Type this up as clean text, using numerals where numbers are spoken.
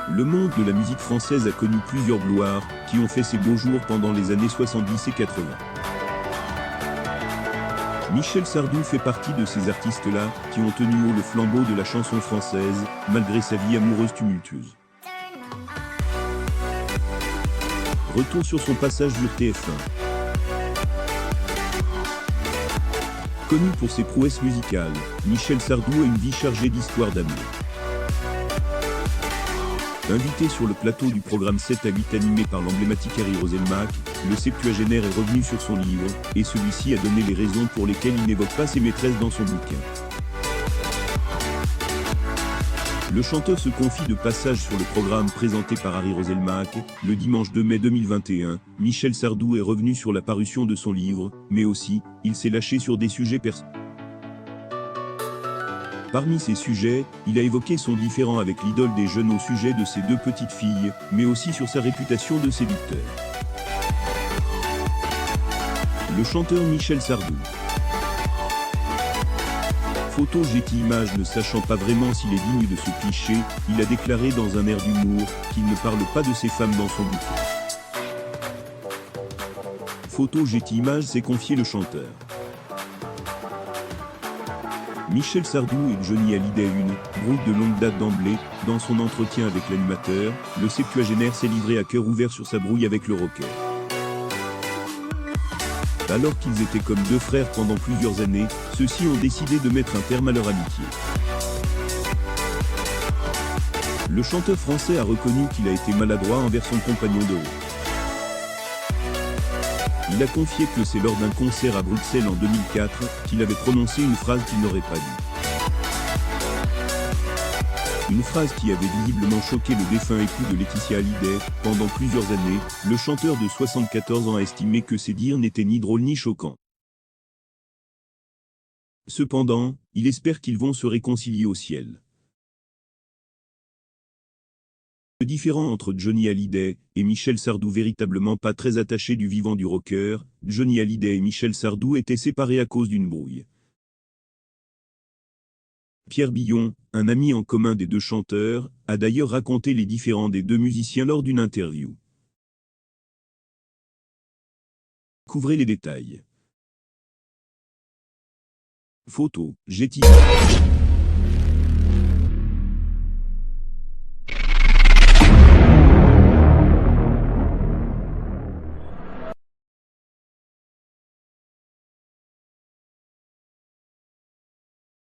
Le monde de la musique française a connu plusieurs gloires, qui ont fait ses beaux jours pendant les années 70 et 80. Michel Sardou fait partie de ces artistes-là, qui ont tenu haut le flambeau de la chanson française, malgré sa vie amoureuse tumultueuse. Retour sur son passage sur TF1. Connu pour ses prouesses musicales, Michel Sardou a une vie chargée d'histoires d'amour. Invité sur le plateau du programme 7 à 8 animé par l'emblématique Harry Roselmack, le septuagénaire est revenu sur son livre, et celui-ci a donné les raisons pour lesquelles il n'évoque pas ses maîtresses dans son bouquin. Le chanteur se confie de passage sur le programme présenté par Harry Roselmack. Le dimanche 2 mai 2021, Michel Sardou est revenu sur la parution de son livre, mais aussi, il s'est lâché sur des sujets personnels. Parmi ces sujets, il a évoqué son différend avec l'idole des jeunes au sujet de ses deux petites filles, mais aussi sur sa réputation de séducteur. Le chanteur Michel Sardou. Photo Getty Images. Ne sachant pas vraiment s'il est digne de ce cliché, il a déclaré dans un air d'humour qu'il ne parle pas de ses femmes dans son bouquin. Photo Getty Images s'est confié le chanteur. Michel Sardou et Johnny Hallyday, une brouille de longue date d'emblée. Dans son entretien avec l'animateur, le septuagénaire s'est livré à cœur ouvert sur sa brouille avec le rocker. Alors qu'ils étaient comme deux frères pendant plusieurs années, ceux-ci ont décidé de mettre un terme à leur amitié. Le chanteur français a reconnu qu'il a été maladroit envers son compagnon de route. Il a confié que c'est lors d'un concert à Bruxelles en 2004 qu'il avait prononcé une phrase qu'il n'aurait pas due. Une phrase qui avait visiblement choqué le défunt époux de Laetitia Hallyday. Pendant plusieurs années, le chanteur de 74 ans a estimé que ces dires n'étaient ni drôles ni choquants. Cependant, il espère qu'ils vont se réconcilier au ciel. Le différend entre Johnny Hallyday et Michel Sardou, véritablement pas très attachés du vivant du rocker, Johnny Hallyday et Michel Sardou étaient séparés à cause d'une brouille. Pierre Billon, un ami en commun des deux chanteurs, a d'ailleurs raconté les différends des deux musiciens lors d'une interview. Couvrez les détails. Photo, Getty.